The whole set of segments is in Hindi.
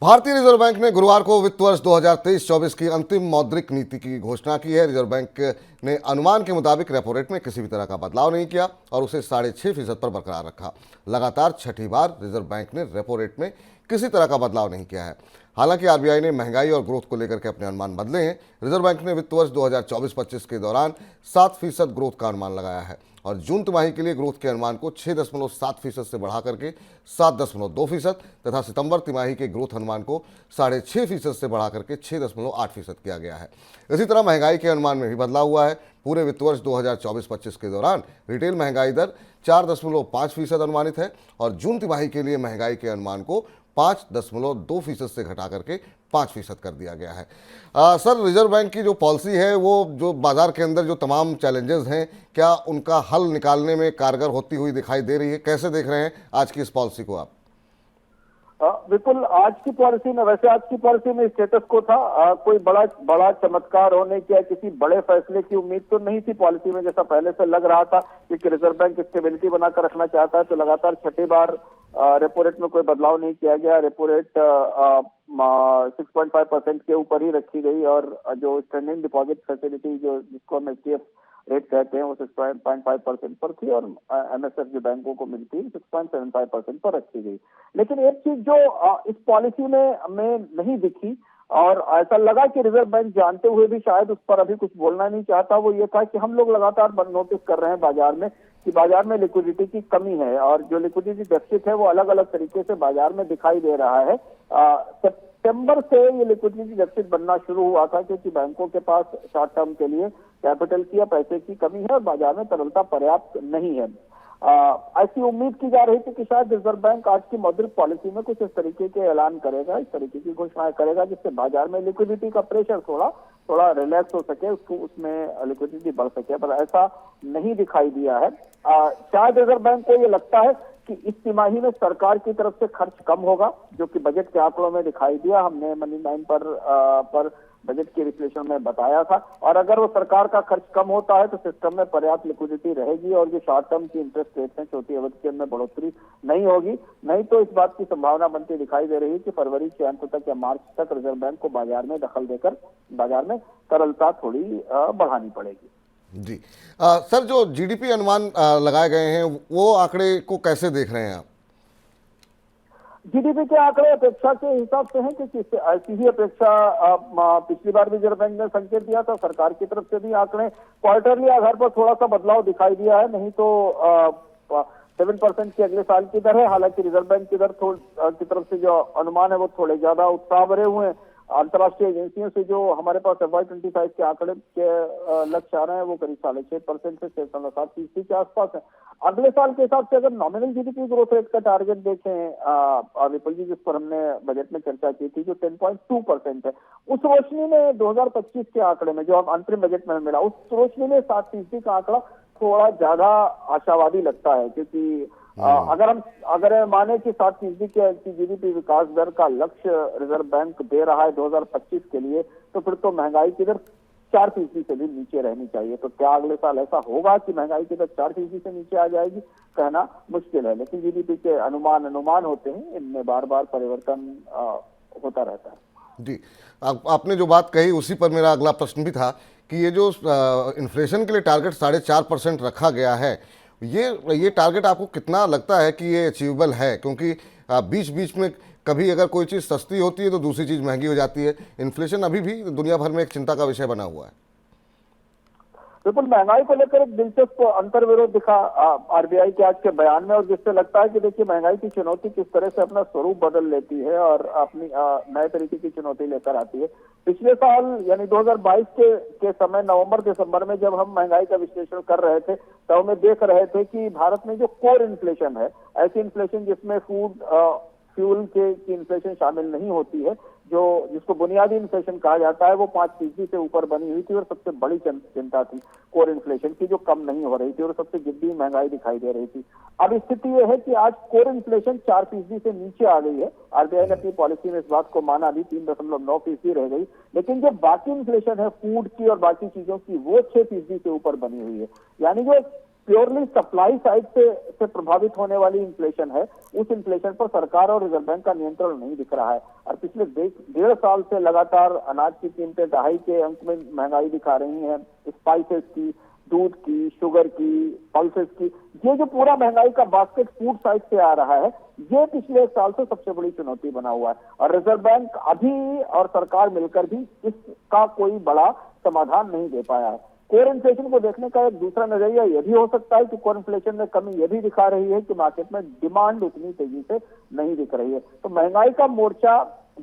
भारतीय रिजर्व बैंक ने गुरुवार को वित्त वर्ष 2023-24 की अंतिम मौद्रिक नीति की घोषणा की है। रिजर्व बैंक ने अनुमान के मुताबिक रेपो रेट में किसी भी तरह का बदलाव नहीं किया और उसे 6.5% पर बरकरार रखा। लगातार छठी बार रिजर्व बैंक ने रेपो रेट में किसी तरह का बदलाव नहीं किया है। हालांकि आरबीआई ने महंगाई और ग्रोथ को लेकर के अपने अनुमान बदले हैं। रिजर्व बैंक ने वित्त वर्ष 2024-25 के दौरान 7% ग्रोथ का अनुमान लगाया है और जून तिमाही के लिए ग्रोथ के अनुमान को 6.7% से बढ़ा करके 7.2% तथा सितंबर तिमाही के ग्रोथ अनुमान को 6.5% से बढ़ा करके 6.8% किया गया है। इसी तरह महंगाई के अनुमान में भी बदलाव हुआ है। पूरे वित्त वर्ष 2024-25 के दौरान रिटेल महंगाई दर 4.5% अनुमानित है और जून तिमाही के लिए महंगाई के अनुमान को 5.2% से घटा करके 5% कर दिया गया है। सर, रिजर्व बैंक की जो पॉलिसी है वो जो बाजार के अंदर जो तमाम चैलेंजेस हैं, क्या उनका हल निकालने में कारगर होती हुई दिखाई दे रही है? कैसे देख रहे हैं आज की इस पॉलिसी को आप? बिल्कुल, आज की पॉलिसी में वैसे आज की पॉलिसी में स्टेटस को था। कोई बड़ा बड़ा चमत्कार होने की या किसी बड़े फैसले की उम्मीद तो नहीं थी पॉलिसी में, जैसा पहले से लग रहा था कि रिजर्व बैंक स्टेबिलिटी बनाकर रखना चाहता है। तो लगातार छठी बार रेपो रेट में कोई बदलाव नहीं किया गया। रेपो रेट 6.5% के ऊपर ही रखी गई और जो स्टैंडिंग डिपॉजिट फैसिलिटी जो जिसको हम एचडीएफ रेट कहते हैं वो 6.5% पर थी और एमएसएफ जो बैंकों को मिलती है 6.75% पर रखी गई। लेकिन एक चीज जो इस पॉलिसी में नहीं दिखी और ऐसा लगा कि रिजर्व बैंक जानते हुए भी शायद उस पर अभी कुछ बोलना नहीं चाहता, वो ये था कि हम लोग लगातार नोटिस कर रहे हैं बाजार में कि बाजार में लिक्विडिटी की कमी है और जो लिक्विडिटी डेफिसिट है वो अलग अलग तरीके से बाजार में दिखाई दे रहा है। सितंबर से ये लिक्विडिटी डेफिसिट बनना शुरू हुआ था क्योंकि बैंकों के पास शॉर्ट टर्म के लिए कैपिटल की या पैसे की कमी है और बाजार में तरलता पर्याप्त नहीं है। ऐसी उम्मीद की जा रही थी कि शायद रिजर्व बैंक आज की मौद्रिक पॉलिसी में कुछ इस तरीके के ऐलान करेगा, इस तरीके की घोषणाएं करेगा जिससे बाजार में लिक्विडिटी का प्रेशर थोड़ा रिलैक्स हो सके, उसमें लिक्विडिटी बढ़ सके, पर ऐसा नहीं दिखाई दिया है। शायद रिजर्व बैंक को ये लगता है कि इस तिमाही में सरकार की तरफ से खर्च कम होगा, जो कि बजट के आंकड़ों में दिखाई दिया। हमने मनी लाइन पर बजट के विश्लेषण में बताया था और अगर वो सरकार का खर्च कम होता है तो सिस्टम में पर्याप्त लिक्विडिटी रहेगी और जो शॉर्ट टर्म की इंटरेस्ट रेट है छोटी अवधि के में बढ़ोतरी नहीं होगी। नहीं तो इस बात की संभावना बनती दिखाई दे रही है कि फरवरी के अंत तक या मार्च तक रिजर्व बैंक को बाजार में दखल देकर बाजार में तरलता थोड़ी बढ़ानी पड़ेगी। जी सर, जो जीडीपी अनुमान लगाए गए हैं वो आंकड़े को कैसे देख रहे हैं आप? जीडीपी के आंकड़े अपेक्षा के हिसाब से हैं क्योंकि ऐसी ही अपेक्षा पिछली बार भी रिजर्व बैंक ने संकेत दिया था। सरकार की तरफ से भी आंकड़े क्वार्टरली आधार पर थोड़ा सा बदलाव दिखाई दिया है, नहीं तो 7% की अगले साल की दर है। हालांकि रिजर्व बैंक की दर की तरफ से जो अनुमान है वो थोड़े ज्यादा उत्साह भरे हुए हैं। अंतर्राष्ट्रीय एजेंसियों से जो हमारे पास FY25 के आंकड़े के लक्ष्य आ रहे हैं वो करीब 6.5% से 6.7% के आसपास है। अगले साल के हिसाब से अगर नॉमिनल जीडीपी ग्रोथ रेट का टारगेट देखें विपुल जी, जिस पर हमने बजट में चर्चा की थी, जो 10.2% है, उस रोशनी में 2025 के आंकड़े में जो हम अंतरिम बजट में मिला, उस रोशनी में 7% का आंकड़ा थोड़ा ज्यादा आशावादी लगता है क्योंकि अगर माने कि 7% की जीडीपी विकास दर का लक्ष्य रिजर्व बैंक दे रहा है 2025 के लिए, तो फिर तो महंगाई की दर 4% से भी नीचे रहनी चाहिए। तो क्या अगले साल ऐसा होगा कि महंगाई की दर 4% से नीचे आ जाएगी, कहना मुश्किल है। लेकिन जीडीपी के अनुमान होते हैं, इनमें बार बार परिवर्तन होता रहता है। जी, आपने जो बात कही उसी पर मेरा अगला प्रश्न भी था कि ये जो इन्फ्लेशन के लिए टारगेट 4.5% रखा गया है, ये टारगेट आपको कितना लगता है कि ये अचीवेबल है? क्योंकि बीच बीच में कभी अगर कोई चीज़ सस्ती होती है तो दूसरी चीज़ महंगी हो जाती है। इन्फ्लेशन अभी भी दुनिया भर में एक चिंता का विषय बना हुआ है। बिल्कुल, महंगाई को लेकर एक दिलचस्प अंतर्विरोध दिखा आरबीआई के आज के बयान में, और जिससे लगता है कि देखिए महंगाई की चुनौती किस तरह से अपना स्वरूप बदल लेती है और अपनी नए तरीके की चुनौती लेकर आती है। पिछले साल यानी 2022 के समय नवंबर दिसंबर में जब हम महंगाई का विश्लेषण कर रहे थे तो हमें देख रहे थे कि भारत में जो कोर इन्फ्लेशन है, ऐसी इन्फ्लेशन जिसमें फ्यूल की इन्फ्लेशन शामिल नहीं होती है, जिसको बुनियादी इन्फ्लेशन कहा जाता है, वो 5% से ऊपर बनी हुई थी और सबसे बड़ी चिंता थी कोर इन्फ्लेशन की, जो कम नहीं हो रही थी और सबसे गिद्दी महंगाई दिखाई दे रही थी। अब स्थिति यह है कि आज कोर इन्फ्लेशन 4% से नीचे आ गई है। आरबीआई ने अपनी पॉलिसी में इस बात को माना भी, 3.9% रह गई, लेकिन जो बाकी इन्फ्लेशन है फूड की और बाकी चीजों की, वो 6% से ऊपर बनी हुई है। यानी जो प्योरली सप्लाई साइड से प्रभावित होने वाली इन्फ्लेशन है, उस इन्फ्लेशन पर सरकार और रिजर्व बैंक का नियंत्रण नहीं दिख रहा है। और पिछले 1.5 साल से लगातार अनाज की कीमतें दहाई के अंक में महंगाई दिखा रही हैं, स्पाइसेस की, दूध की, शुगर की, पल्सेस की, ये जो पूरा महंगाई का बास्केट फूड साइड से आ रहा है, ये पिछले 1 साल से सबसे बड़ी चुनौती बना हुआ है। और रिजर्व बैंक अभी और सरकार मिलकर भी इसका कोई बड़ा समाधान नहीं दे पाया है। कोर इन्फ्लेशन को देखने का एक दूसरा नजरिया यह भी हो सकता है कि कोर इन्फ्लेशन में कमी यह भी दिखा रही है कि मार्केट में डिमांड उतनी तेजी से नहीं दिख रही है। तो महंगाई का मोर्चा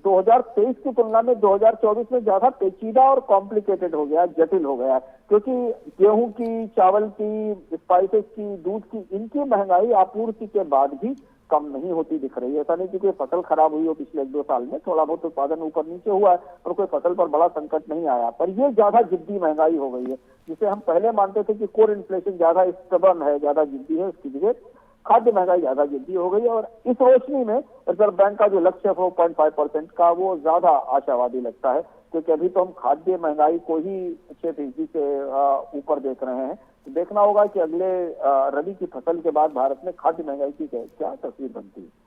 2023 की तुलना में 2024 में ज्यादा पेचीदा और कॉम्प्लिकेटेड हो गया, जटिल हो गया, क्योंकि गेहूं की, चावल की, स्पाइसेस की, दूध की, इनकी महंगाई आपूर्ति के बाद भी कम नहीं होती दिख रही है। ऐसा नहीं कि कोई फसल खराब हुई हो पिछले 1-2 साल में, थोड़ा बहुत उत्पादन ऊपर नीचे हुआ है और कोई फसल पर बड़ा संकट नहीं आया, पर ये ज्यादा जिद्दी महंगाई हो गई है, जिसे हम पहले मानते थे कि कोर इन्फ्लेशन ज्यादा स्टबर्न है, ज्यादा जिद्दी है, उसकी जगह खाद्य महंगाई ज्यादा जिद्दी हो गई है। और इस रोशनी में रिजर्व बैंक का जो लक्ष्य है 4.5% का, वो ज्यादा आशावादी लगता है, क्योंकि अभी तो हम खाद्य महंगाई को ही 6% से ऊपर देख रहे हैं। तो देखना होगा कि अगले रबी की फसल के बाद भारत में खाद्य महंगाई की क्या तस्वीर बनती है।